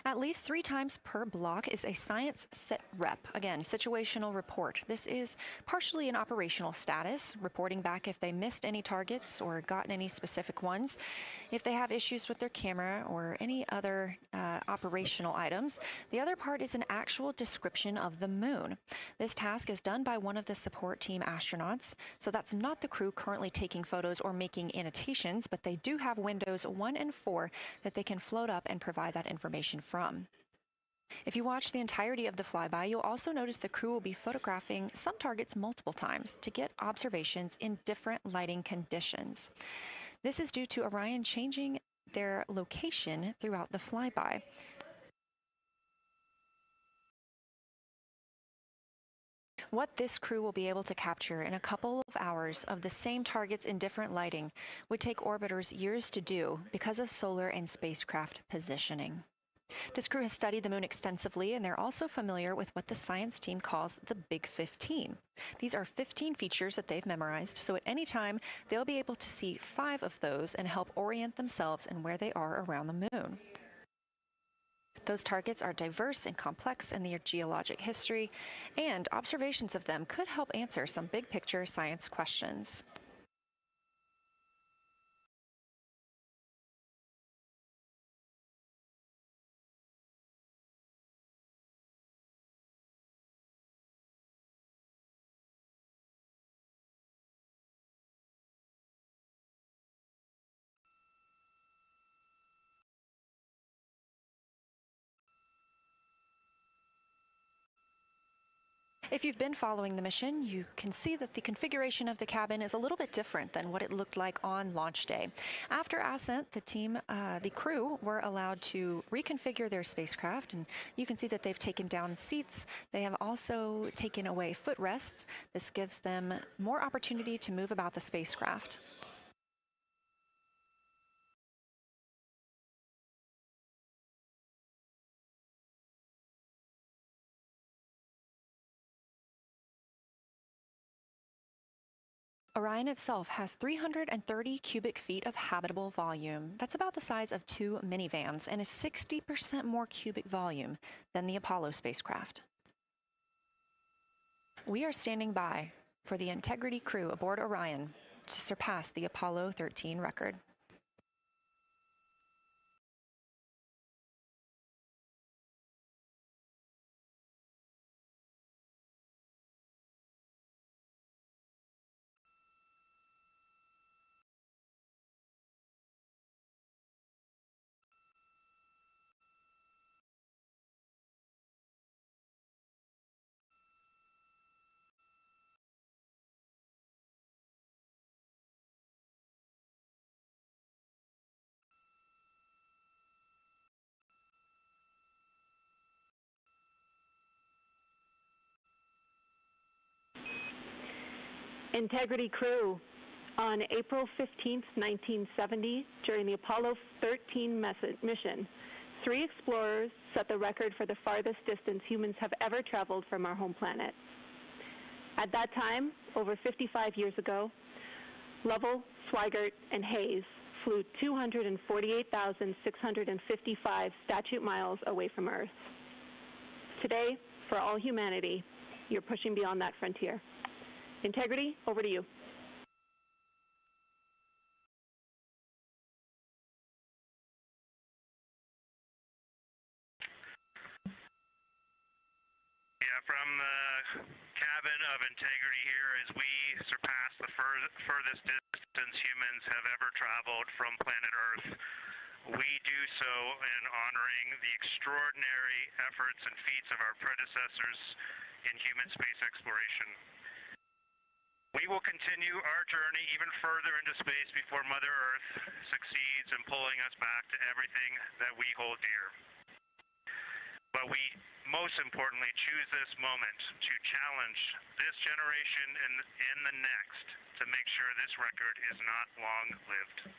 At least 3 times per block is a science sit rep. Again, situational report. This is partially an operational status, reporting back if they missed any targets or gotten any specific ones, if they have issues with their camera or any other operational items. The other part is an actual description of the moon. This task is done by one of the support team astronauts, so that's not the crew currently taking photos or making annotations, but they do have windows 1 and 4 that they can float up and provide that information from. If you watch the entirety of the flyby, you'll also notice the crew will be photographing some targets multiple times to get observations in different lighting conditions. This is due to Orion changing their location throughout the flyby. What this crew will be able to capture in a couple of hours of the same targets in different lighting would take orbiters years to do because of solar and spacecraft positioning. This crew has studied the moon extensively, and they're also familiar with what the science team calls the Big 15. These are 15 features that they've memorized, so at any time, they'll be able to see 5 of those and help orient themselves and where they are around the moon. Those targets are diverse and complex in their geologic history, and observations of them could help answer some big-picture science questions. If you've been following the mission, you can see that the configuration of the cabin is a little bit different than what it looked like on launch day. After ascent, the crew were allowed to reconfigure their spacecraft, and you can see that they've taken down seats. They have also taken away footrests. This gives them more opportunity to move about the spacecraft. Orion itself has 330 cubic feet of habitable volume. That's about the size of 2 minivans and is 60% more cubic volume than the Apollo spacecraft. We are standing by for the Integrity crew aboard Orion to surpass the Apollo 13 record. Integrity crew, on April 15, 1970, during the Apollo 13 mission, 3 explorers set the record for the farthest distance humans have ever traveled from our home planet. At that time, over 55 years ago, Lovell, Swigert, and Hayes flew 248,655 statute miles away from Earth. Today, for all humanity, you're pushing beyond that frontier. Integrity, over to you. Yeah, from the cabin of Integrity here, as we surpass the furthest distance humans have ever traveled from planet Earth, we do so in honoring the extraordinary efforts and feats of our predecessors in human space exploration. We will continue our journey even further into space before Mother Earth succeeds in pulling us back to everything that we hold dear. But we, most importantly, choose this moment to challenge this generation and the next to make sure this record is not long-lived.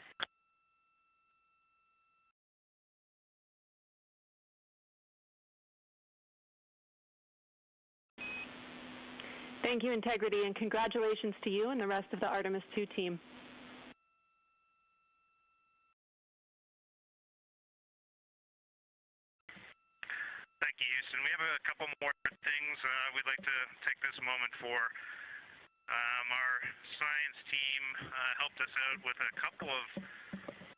Thank you, Integrity, and congratulations to you and the rest of the Artemis II team. Thank you, Houston. We have a couple more things we'd like to take this moment for. Our science team helped us out with a couple of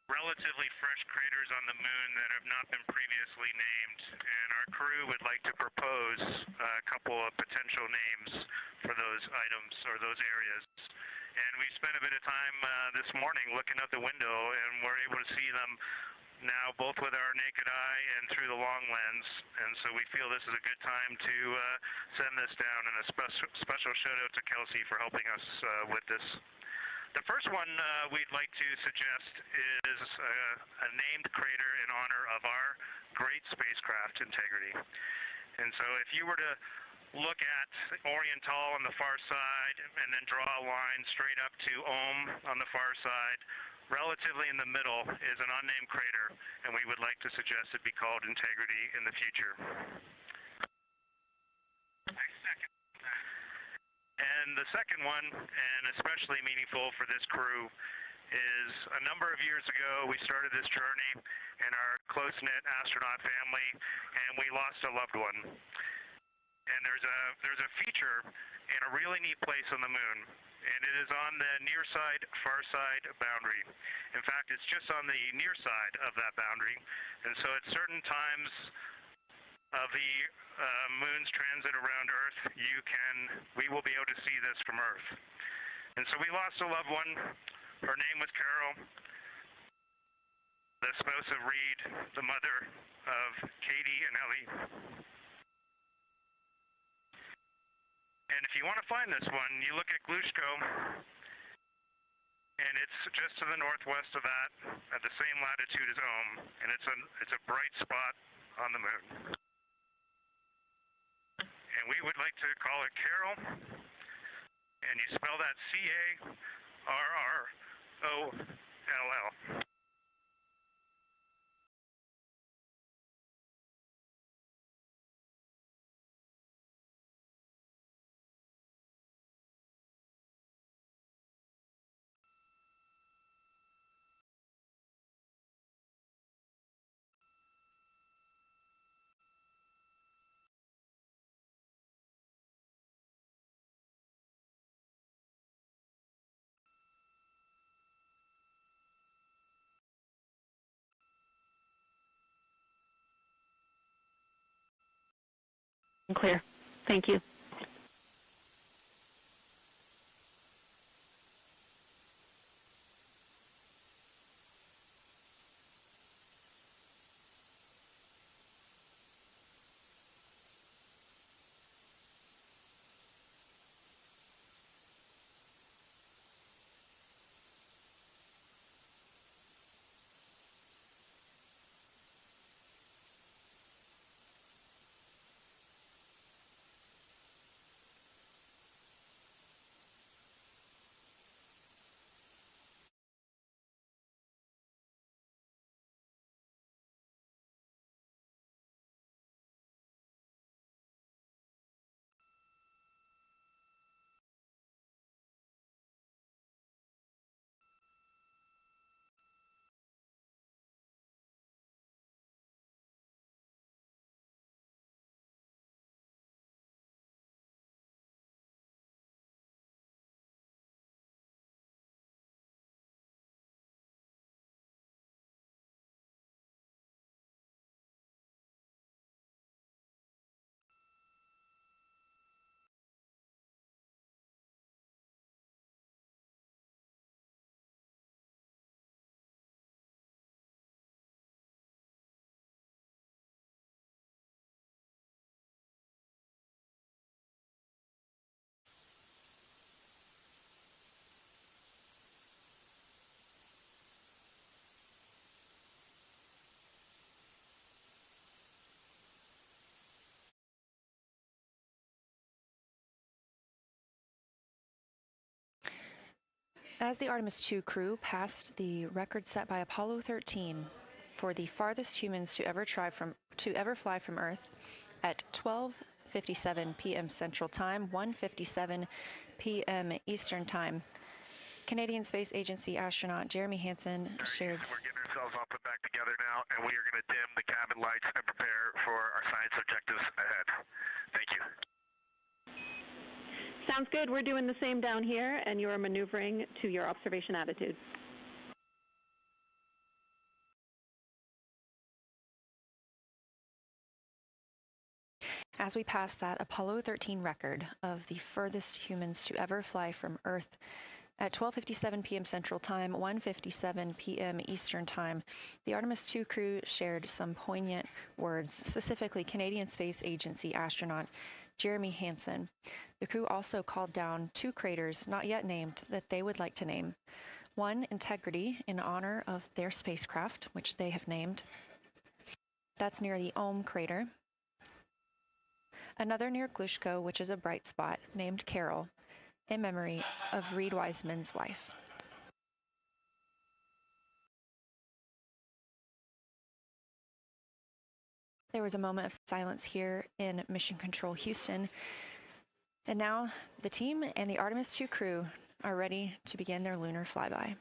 relatively fresh craters on the moon that have not been previously named, and our crew would like to propose a couple of potential names for those items or those areas. And we spent a bit of time this morning looking out the window, and we're able to see them now both with our naked eye and through the long lens, and so we feel this is a good time to send this down, and a special shout out to Kelsey for helping us with this. The first one we'd like to suggest is a named crater in honor of our great spacecraft integrity. And so if you were to look at Oriental on the far side and then draw a line straight up to Ohm on the far side, relatively in the middle is an unnamed crater, and we would like to suggest it be called Integrity in the future. And the second one, and especially meaningful for this crew, is a number of years ago we started this journey in our close-knit astronaut family, and we lost a loved one. And there's a feature in a really neat place on the moon, and it is on the near side, far side boundary. In fact, it's just on the near side of that boundary, and so at certain times of the moon's transit around Earth, we will be able to see this from Earth. And so we lost a loved one. Her name was Carol, the spouse of Reed, the mother of Katie and Ellie. And if you want to find this one, you look at Quisqueya, and it's just to the northwest of that, at the same latitude as Ohm, and it's a bright spot on the moon. And we would like to call it Carol, and you spell that Carroll. Clear. Thank you. As the Artemis II crew passed the record set by Apollo 13 for the farthest humans to ever fly from Earth at 12:57 p.m. Central Time, 1:57 p.m. Eastern Time, Canadian Space Agency astronaut Jeremy Hansen shared. We're getting ourselves all put back together now, and and we are going to dim the cabin lights and prepare for our science objectives ahead. Thank you. Sounds good. We're doing the same down here, and you're maneuvering to your observation attitude. As we pass that Apollo 13 record of the furthest humans to ever fly from Earth at 12:57 p.m. Central Time, 1:57 p.m. Eastern Time, the Artemis II crew shared some poignant words, specifically Canadian Space Agency astronaut Jeremy Hansen. The crew also called down 2 craters not yet named that they would like to name. One, Integrity, in honor of their spacecraft, which they have named. That's near the Ohm crater. Another near Quisqueya, which is a bright spot, named Carol, in memory of Reed Wiseman's wife. There was a moment of silence here in Mission Control Houston, and now the team and the Artemis II crew are ready to begin their lunar flyby.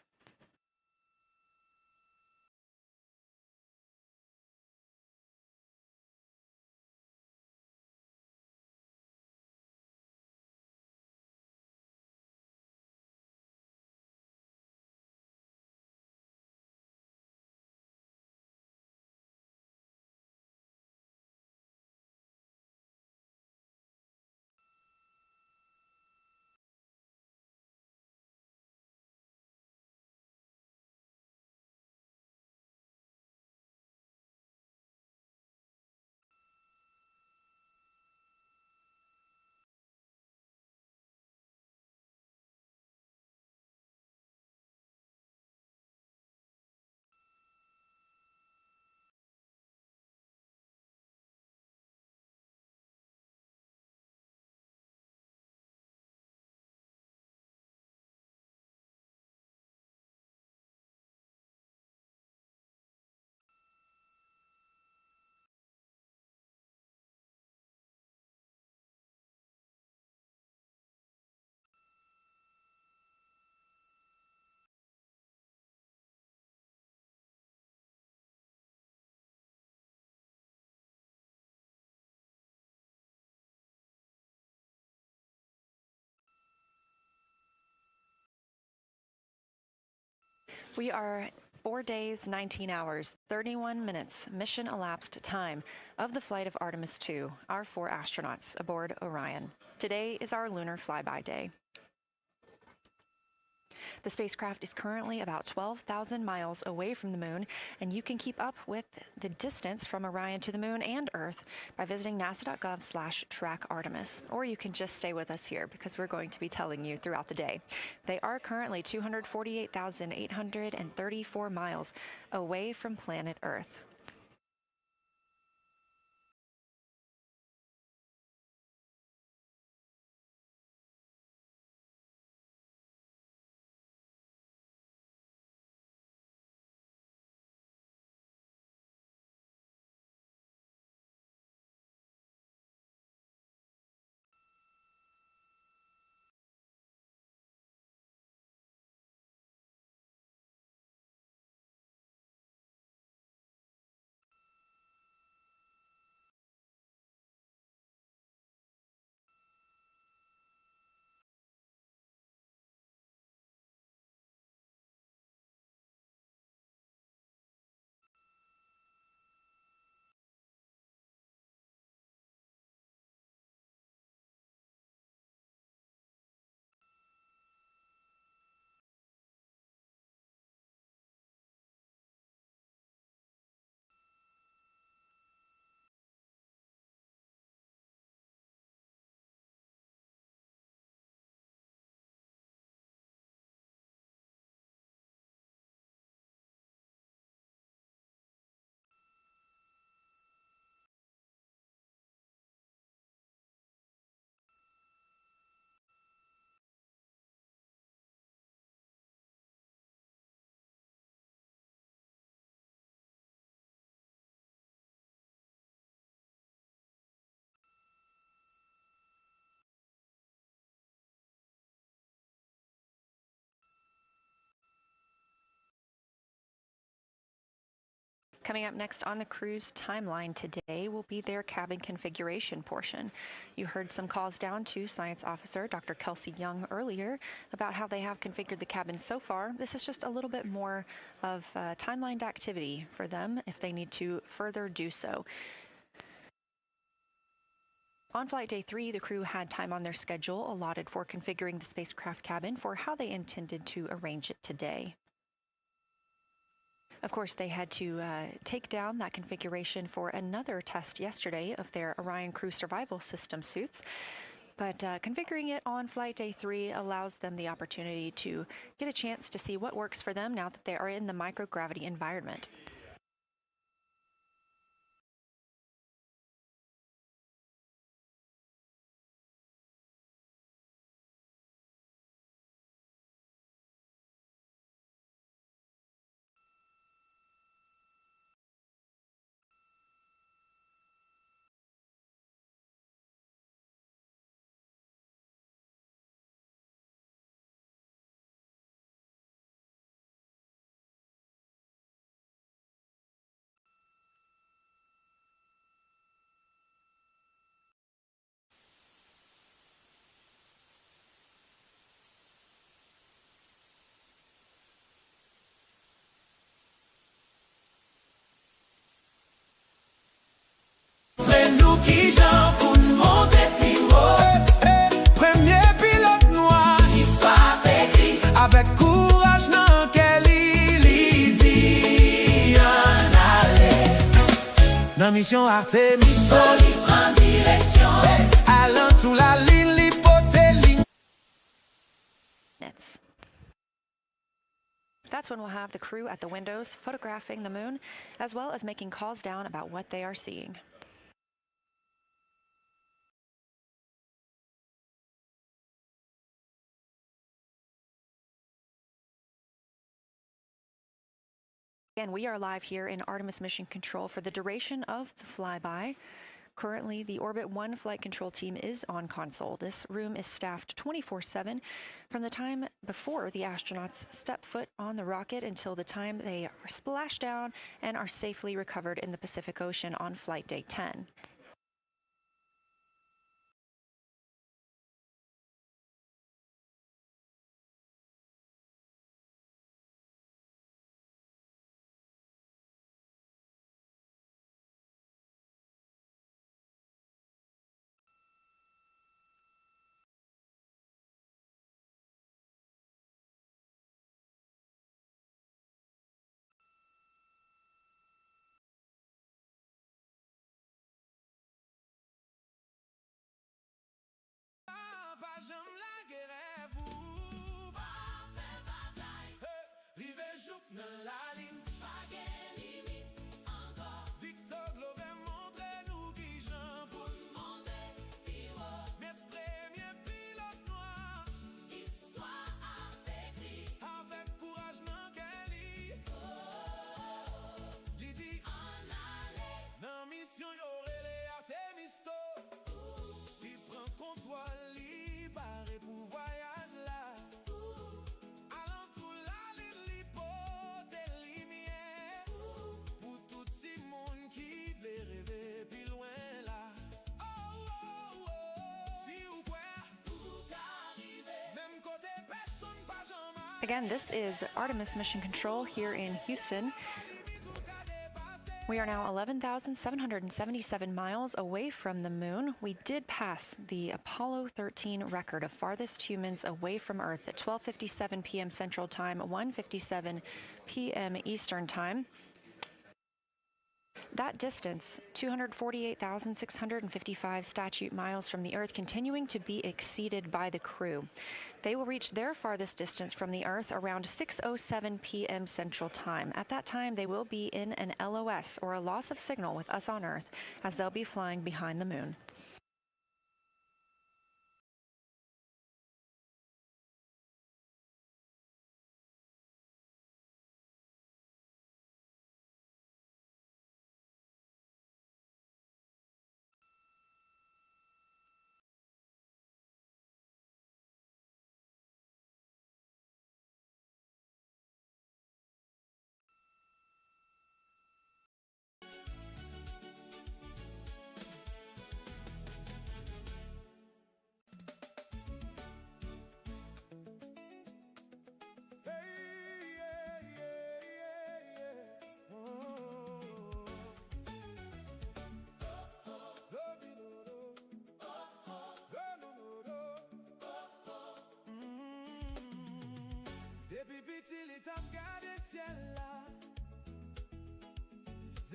We are 4 days, 19 hours, 31 minutes mission elapsed time of the flight of Artemis II, our 4 astronauts aboard Orion. Today is our lunar flyby day. The spacecraft is currently about 12,000 miles away from the moon, and you can keep up with the distance from Orion to the moon and Earth by visiting nasa.gov/trackartemis, or you can just stay with us here because we're going to be telling you throughout the day. They are currently 248,834 miles away from planet Earth. Coming up next on the crew's timeline today will be their cabin configuration portion. You heard some calls down to Science Officer Dr. Kelsey Young earlier about how they have configured the cabin so far. This is just a little bit more of timelined activity for them if they need to further do so. On flight day 3, the crew had time on their schedule allotted for configuring the spacecraft cabin for how they intended to arrange it today. Of course, they had to take down that configuration for another test yesterday of their Orion Crew Survival System suits. But configuring it on flight day 3 allows them the opportunity to get a chance to see what works for them now that they are in the microgravity environment. Mission Artemis, Tele prend direction, allant tout la ligne, l'hypothèse. That's when we'll have the crew at the windows photographing the moon, as well as making calls down about what they are seeing. Again, we are live here in Artemis Mission Control for the duration of the flyby. Currently, the Orbit 1 flight control team is on console. This room is staffed 24/7 from the time before the astronauts step foot on the rocket until the time they are splashed down and are safely recovered in the Pacific Ocean on flight day 10. Again, this is Artemis Mission Control here in Houston. We are now 11,777 miles away from the moon. We did pass the Apollo 13 record of farthest humans away from Earth at 12:57 p.m. Central Time, 1:57 p.m. Eastern Time. That distance, 248,655 statute miles from the Earth, continuing to be exceeded by the crew. They will reach their farthest distance from the Earth around 6:07 p.m. Central Time. At that time, they will be in an LOS, or a loss of signal, with us on Earth, as they'll be flying behind the moon.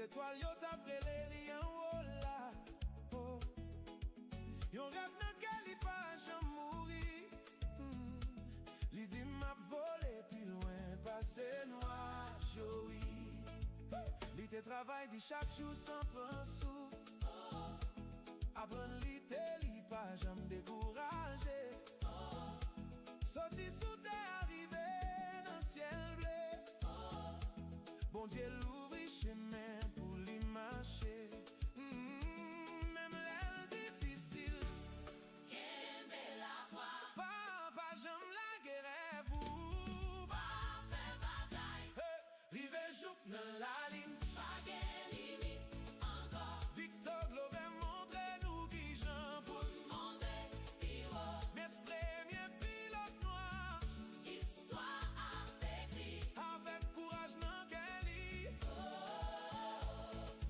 étoiles yo t'apre li en haut là. Oh. Yon rêve nan ke li pa jam mouri. Li di m'a volé plus loin, passé noir, joui. Li te travail di chaque jour sans prendre souffle. Apprendre li te li pa jam découragé. Sorti sous terre, arrivé dans ciel bleu. Bon Dieu l'ouvrit chemin pour lui marcher. Même l'aile difficile. Qu'aime la foi. Papa j'aime la guerre vous. Papa bataille. Rive jouk dans la ligne. Pas de limite encore. Victor Glover montre nous qui j'en pour monter piro. Mes premiers pilotes noirs. Histoire avec lui. Avec courage non Kelly.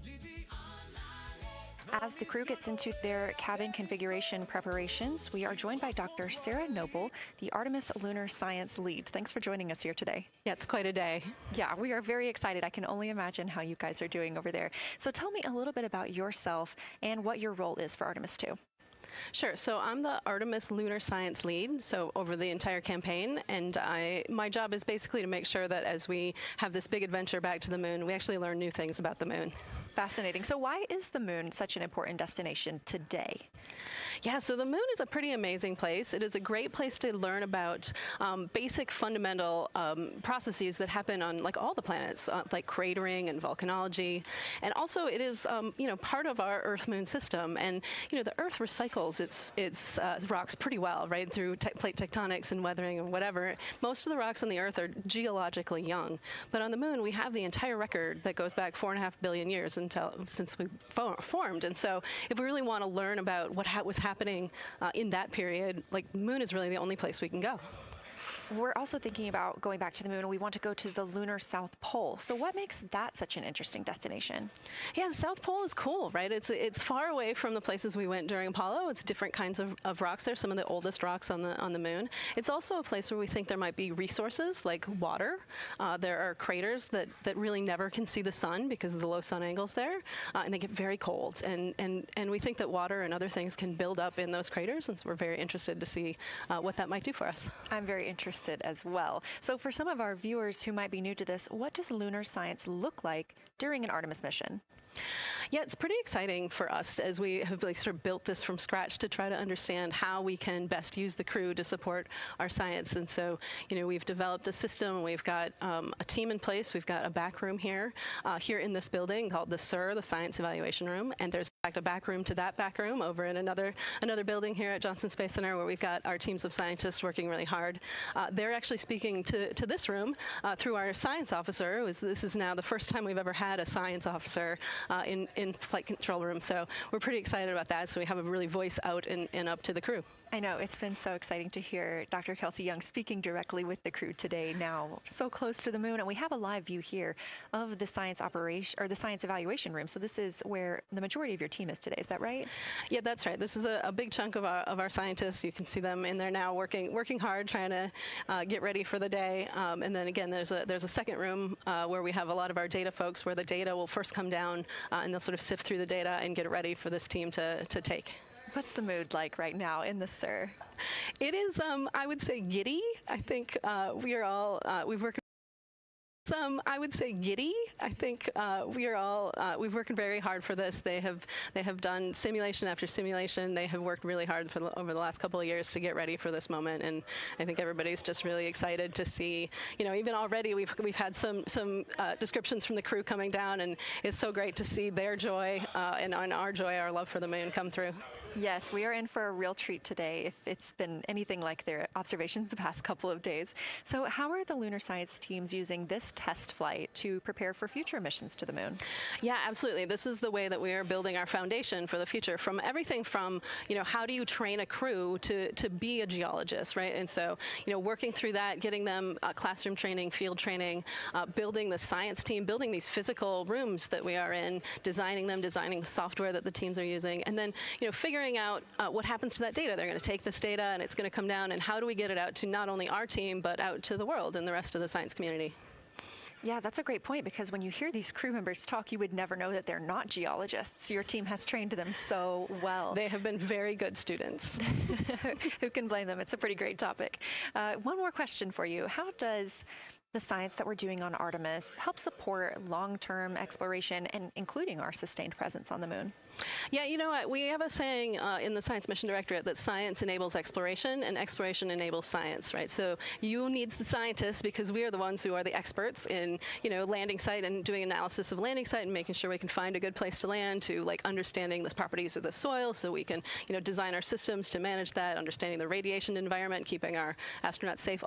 Lydie en allée. As the crew gets into their cabin configuration preparations, we are joined by Dr. Sarah Noble, the Artemis Lunar Science Lead. Thanks for joining us here today. Yeah, it's quite a day. Yeah, we are very excited. I can only imagine how you guys are doing over there. So tell me a little bit about yourself and what your role is for Artemis 2. Sure. So I'm the Artemis Lunar Science Lead, so over the entire campaign, and my job is basically to make sure that as we have this big adventure back to the moon, we actually learn new things about the moon. Fascinating. So why is the moon such an important destination today? Yeah, so the moon is a pretty amazing place. It is a great place to learn about basic fundamental processes that happen on like all the planets, like cratering and volcanology. And also it is, part of our Earth-Moon system. And, the Earth recycles its rocks pretty well, right, through plate tectonics and weathering and whatever. Most of the rocks on the Earth are geologically young. But on the moon, we have the entire record that goes back 4.5 billion years since we formed. And so if we really want to learn about what was happening in that period, like the moon is really the only place we can go. We're also thinking about going back to the moon, and we want to go to the lunar South Pole. So what makes that such an interesting destination? Yeah, the South Pole is cool, right? It's far away from the places we went during Apollo. It's different kinds of rocks there, some of the oldest rocks on the moon. It's also a place where we think there might be resources like water. There are craters that really never can see the sun because of the low sun angles there, and they get very cold. And we think that water and other things can build up in those craters, and so we're very interested to see what that might do for us. I'm very interested as well. So for some of our viewers who might be new to this, what does lunar science look like during an Artemis mission? Yeah, it's pretty exciting for us as we have really sort of built this from scratch to try to understand how we can best use the crew to support our science. And so, we've developed a system. We've got a team in place. We've got a back room here in this building called the SIR, the Science Evaluation Room. And there's in fact a back room to that back room over in another building here at Johnson Space Center where we've got our teams of scientists working really hard. They're actually speaking to this room through our science officer. This is now the first time we've ever had a science officer in flight control room. So we're pretty excited about that. So we have a really voice out and up to the crew. I know, it's been so exciting to hear Dr. Kelsey Young speaking directly with the crew today, now so close to the moon. And we have a live view here of the science operation or the science evaluation room. So this is where the majority of your team is today. Is that right? Yeah, that's right. This is a big chunk of our scientists. You can see them in there now working hard, trying to get ready for the day. And then again, there's a second room where we have a lot of our data folks where the data will first come down and they'll sort of sift through the data and get it ready for this team to take. What's the mood like right now in the SIR? It is, I would say, giddy. I think we've worked. I would say giddy. I think we've worked very hard for this. They have done simulation after simulation. They have worked really hard over the last couple of years to get ready for this moment, and I think everybody's just really excited to see. Even already we've had some descriptions from the crew coming down, and it's so great to see their joy and our joy, our love for the moon come through. Yes, we are in for a real treat today if it's been anything like their observations the past couple of days. So how are the lunar science teams using this test flight to prepare for future missions to the moon? Yeah, absolutely. This is the way that we are building our foundation for the future, from everything from, how do you train a crew to be a geologist, right? And so, working through that, getting them classroom training, field training, building the science team, building these physical rooms that we are in, designing the software that the teams are using, and then, figuring out what happens to that data. They're going to take this data and it's going to come down, and how do we get it out to not only our team, but out to the world and the rest of the science community? Yeah, that's a great point, because when you hear these crew members talk, you would never know that they're not geologists. Your team has trained them so well. They have been very good students. Who can blame them? It's a pretty great topic. One more question for you. How does the science that we're doing on Artemis help support long-term exploration and including our sustained presence on the moon? Yeah, you know what? We have a saying in the Science Mission Directorate that science enables exploration and exploration enables science, right? So you need the scientists, because we are the ones who are the experts in, landing site and doing analysis of landing site and making sure we can find a good place to land, to like understanding the properties of the soil so we can, design our systems to manage that, understanding the radiation environment, keeping our astronauts safe.